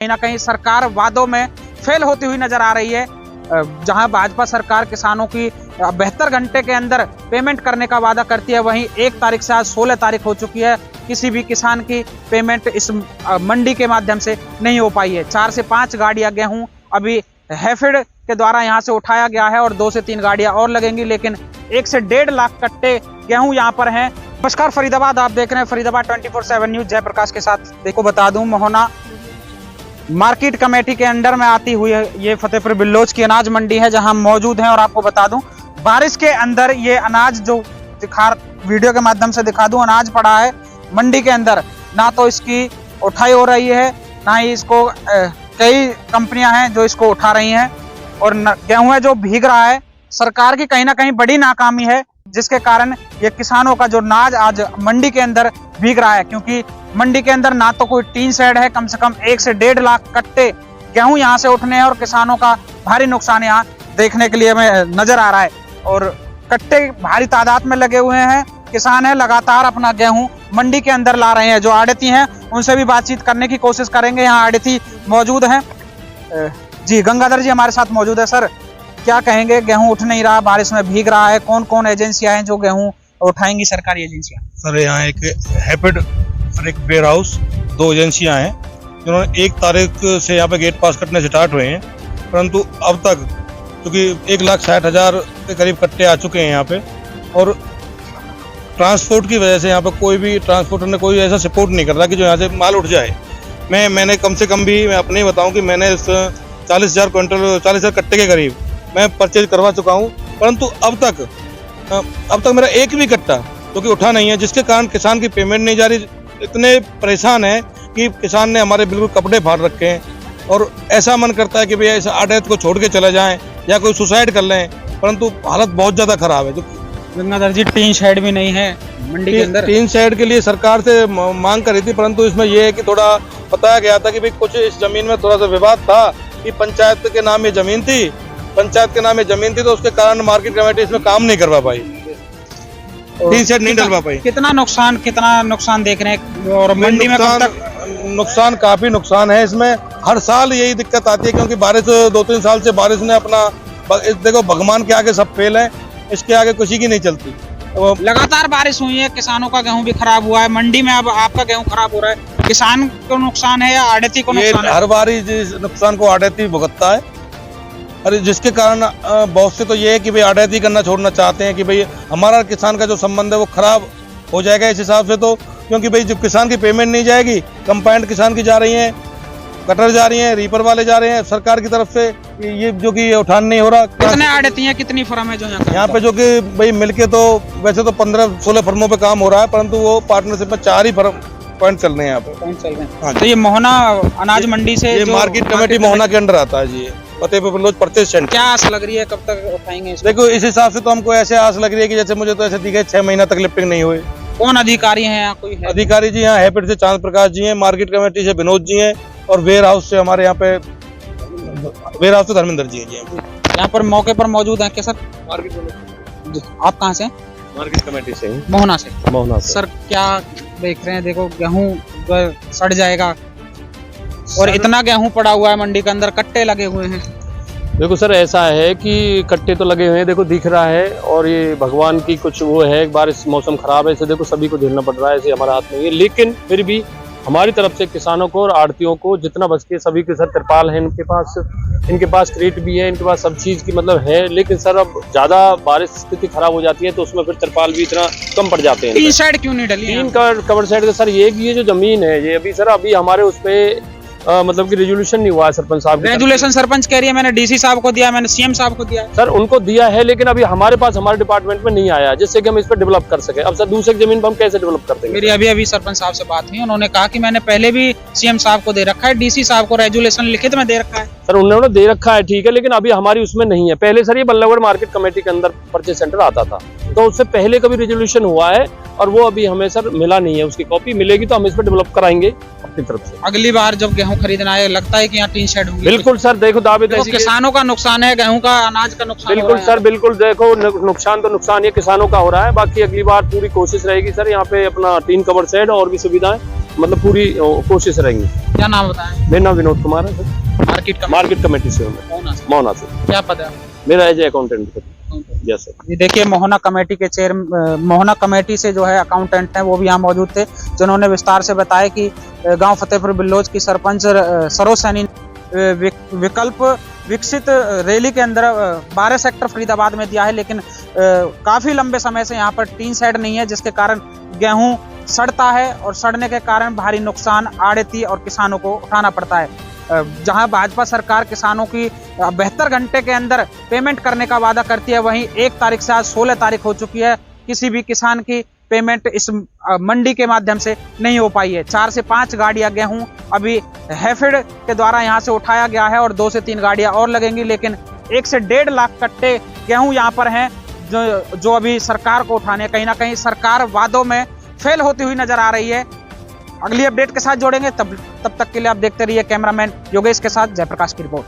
कहीं ना कहीं सरकार वादों में फेल होती हुई नजर आ रही है। जहां भाजपा सरकार किसानों की 72 घंटे के अंदर पेमेंट करने का वादा करती है, वहीं 1 तारीख से आज 16 तारीख हो चुकी है, किसी भी किसान की पेमेंट इस मंडी के माध्यम से नहीं हो पाई है। 4 से 5 गाड़ियां गेहूं अभी हैफेड के द्वारा यहां से उठाया गया है और 2 से 3 गाड़ियां और लगेंगी, लेकिन 1 से 1.5 लाख कट्टे गेहूं यहां पर हैं। नमस्कार, फरीदाबाद आप देख रहे हैं फरीदाबाद 24/7 न्यूज जयप्रकाश के साथ। देखो बता दूं, मोहना मार्केट कमेटी के अंडर में आती हुई ये फतेहपुर बिल्लोच की अनाज मंडी है जहां हम मौजूद हैं। और आपको बता दूं, बारिश के अंदर ये अनाज जो वीडियो के माध्यम से दिखा दूं, अनाज पड़ा है मंडी के अंदर, ना तो इसकी उठाई हो रही है, ना ही इसको कई कंपनियां हैं जो इसको उठा रही हैं, और गेहूं है जो भीग रहा है। सरकार की कहीं ना कहीं बड़ी नाकामी है, जिसके कारण ये किसानों का जो अनाज आज मंडी के अंदर भीग रहा है, क्योंकि मंडी के अंदर ना तो कोई टीन शेड है, कम से कम 1 से 1.5 लाख कट्टे गेहूं यहां से उठने हैं और किसानों का भारी नुकसान यहां देखने के लिए हमें नजर आ रहा है। और कट्टे भारी तादाद में लगे हुए हैं, किसान है लगातार अपना गेहूं मंडी के अंदर ला रहे हैं। जो आड़ती हैं उनसे भी बातचीत करने की कोशिश करेंगे। यहाँ आड़ती मौजूद हैं जी, गंगाधर जी हमारे साथ मौजूद है। सर, क्या कहेंगे, गेहूं उठ नहीं रहा, बारिश में भीग रहा है, कौन कौन एजेंसियां हैं जो गेहूं उठाएंगी, सरकारी एजेंसियां? सर, यहाँ एक हैपेड और एक वेयर हाउस, 2 एजेंसियां हैं जिन्होंने 1 तारीख से यहाँ पे गेट पास कटने स्टार्ट हुए हैं, परंतु अब तक क्योंकि 1,60,000 के करीब कट्टे आ चुके हैं यहाँ पे, और ट्रांसपोर्ट की वजह से यहाँ पे कोई भी ट्रांसपोर्टर ने कोई ऐसा सपोर्ट नहीं कर रहा कि जो यहाँ से माल उठ जाए। मैंने कम से कम भी मैं अपने ही बताऊँ कि मैंने 40,000 कट्टे के करीब मैं परचेज करवा चुका हूँ, परंतु अब तक मेरा एक भी कट्टा क्योंकि उठा नहीं है, जिसके कारण किसान की पेमेंट नहीं जा रही। इतने परेशान है कि किसान ने हमारे बिल्कुल कपड़े फाड़ रखे हैं, और ऐसा मन करता है कि भैया इस आड़त को छोड़ के चले जाएं या कोई सुसाइड कर लें, परंतु हालत बहुत ज़्यादा खराब है। गंगाधर जी, टीन शेड भी नहीं है मंडी के अंदर। टीन शेड के लिए सरकार से मांग करी थी, परंतु इसमें यह है कि थोड़ा बताया गया था कि भाई कुछ इस जमीन में थोड़ा सा विवाद था कि पंचायत के नाम ये जमीन थी, तो उसके कारण मार्केट कमेटी इसमें काम नहीं करवा पाई, टीन शेड नहीं डलवा पाई। कितना नुकसान देख रहे हैं? और मंडी में कब तक नुकसान? काफी नुकसान है इसमें। हर साल यही दिक्कत आती है, क्योंकि बारिश 2-3 साल से बारिश ने अपना, देखो भगवान के आगे सब फेल है, इसके आगे किसी की नहीं चलती। लगातार बारिश हुई है, किसानों का गेहूं भी खराब हुआ है, मंडी में अब आपका गेहूं खराब हो रहा है। किसान को नुकसान है या आड़ती को नुकसान है? हर बार इस नुकसान को आड़ती भुगतता है, और जिसके कारण बहुत से तो ये है कि भाई आड़ती करना छोड़ना चाहते हैं कि भाई हमारा किसान का जो संबंध है वो खराब हो जाएगा इस हिसाब से। तो क्योंकि भाई जब किसान की पेमेंट नहीं जाएगी, कंपाइंड किसान की जा रही है, कटर जा रही है, रीपर वाले जा रहे हैं सरकार की तरफ से, ये जो कि उठान नहीं हो रहा। कितने आड़ती हैं, कितनी फर्म है जो यहाँ पे? जो कि भाई मिलके तो वैसे तो 15-16 फर्मों पे काम हो रहा है, परंतु वो पार्टनरशिप में 4 ही फर्म पॉइंट चल रहे हैं यहाँ पे। हाँ, तो ये मोहना अनाज मंडी से ये मार्केट कमेटी मोहना के अंडर आता है जी, फतेहपुर बिल्लोच परचेज सेंटर। क्या आस लग रही है, कब तक उठाएंगे इसको? देखो, इस हिसाब से तो हमको ऐसे आस लग रही है कि जैसे मुझे तो ऐसे दिखे 6 महीना तक लिफ्टिंग नहीं हुई। कौन अधिकारी हैं यहाँ? कोई है? अधिकारी जी यहाँ हैपेड से चांद प्रकाश जी हैं, मार्केट कमेटी से विनोद जी हैं, और वेयर हाउस से हमारे यहाँ पे वेयर हाउस से धर्मेंद्र जी हैं। यहाँ पर मौके पर मौजूद हैं क्या सर? Market committee. आप कहाँ से? मार्केट कमेटी से। मोहना से। सर, क्या देख रहे हैं? देखो, गेहूं सड़ जाएगा और इतना गेहूं पड़ा हुआ है मंडी के अंदर, कट्टे लगे हुए हैं। देखो सर, ऐसा है कि कट्टे तो लगे हुए हैं, देखो दिख रहा है, और ये भगवान की कुछ वो है, बारिश मौसम खराब है, इसे देखो सभी को झेलना पड़ रहा है, इसे हमारा हाथ नहीं है। लेकिन फिर भी हमारी तरफ से किसानों को और आड़तियों को जितना बच के, सभी के सर तिरपाल है इनके पास क्रेट भी है, इनके पास सब चीज की मतलब है। लेकिन सर अब ज्यादा बारिश स्थिति खराब हो जाती है तो उसमें फिर तिरपाल भी इतना कम पड़ जाते हैं। टीन शेड क्यों नहीं डली? टीन कवर साइड का सर ये जो जमीन है, ये अभी हमारे उस पे मतलब कि रेजोल्यूशन नहीं हुआ है सरपंच साहब। रेजोल्यूशन सरपंच कह रही है, मैंने डीसी साहब को दिया, मैंने सीएम साहब को दिया। सर उनको दिया है, लेकिन अभी हमारे पास हमारे डिपार्टमेंट में नहीं आया, जिससे कि हम इस पर डेवलप कर सके। अब सर दूसरी जमीन पर हम कैसे डेवलप करते हैं? मेरी अभी सरपंच साहब से बात हुई, उन्होंने कहा कि मैंने पहले भी सीएम साहब को दे रखा है, डीसी साहब को रेजोल्यूशन लिखित में दे रखा है। सर उन्होंने दे रखा है, ठीक है, लेकिन अभी हमारी उसमें नहीं है। पहले सर ये बल्लभगढ़ मार्केट कमेटी के अंदर परचेज सेंटर आता था, तो उससे पहले कभी रेजोल्यूशन हुआ है, और वो अभी हमें सर मिला नहीं है। उसकी कॉपी मिलेगी तो हम इस पर डेवलप कराएंगे अपनी तरफ से। अगली बार जब गेहूं खरीदना है, लगता है कि यहाँ टीन शेड होंगे। बिल्कुल सर, देखो दावे किसानों का नुकसान है, गेहूं का, अनाज का नुकसान। बिल्कुल सर, बिल्कुल। देखो नुकसान तो नुकसान ये किसानों का हो रहा है, बाकी अगली बार पूरी कोशिश रहेगी सर यहाँ पे अपना टीन कवर शेड और भी सुविधाएं मतलब पूरी कोशिश रहेंगी। क्या नाम बताएं? मेरा नाम विनोद कुमार है सर, मार्केट कमेटी से हूँ मैं, मोहना से। क्या पद है? मेरा एज अकाउंटेंट। Yes sir. ये देखिए मोहना कमेटी के मोहना कमेटी से जो है अकाउंटेंट हैं, वो भी यहाँ मौजूद थे, जिन्होंने विस्तार से बताया कि गांव फतेहपुर बिल्लोज की सरपंच सरोज सैनी विकल्प विकसित रैली के अंदर 12 सेक्टर फरीदाबाद में दिया है, लेकिन काफी लंबे समय से यहाँ पर टीन शेड नहीं है, जिसके कारण गेहूं सड़ता है और सड़ने के कारण भारी नुकसान आड़ती और किसानों को उठाना पड़ता है। जहां भाजपा सरकार किसानों की 72 घंटे के अंदर पेमेंट करने का वादा करती है, वहीं 1 तारीख से आज 16 तारीख हो चुकी है, किसी भी किसान की पेमेंट इस मंडी के माध्यम से नहीं हो पाई है। 4 से 5 गाड़ियां गेहूं अभी हैफेड के द्वारा यहां से उठाया गया है और 2 से 3 गाड़ियां और लगेंगी, लेकिन 1 से 1.5 लाख कट्टे गेहूं यहां पर हैं जो अभी सरकार को उठाने, कहीं ना कहीं सरकार वादों में फेल होती हुई नजर आ रही है। अगली अपडेट के साथ जोड़ेंगे, तब तक के लिए आप देखते रहिए कैमरामैन योगेश के साथ जयप्रकाश की रिपोर्ट।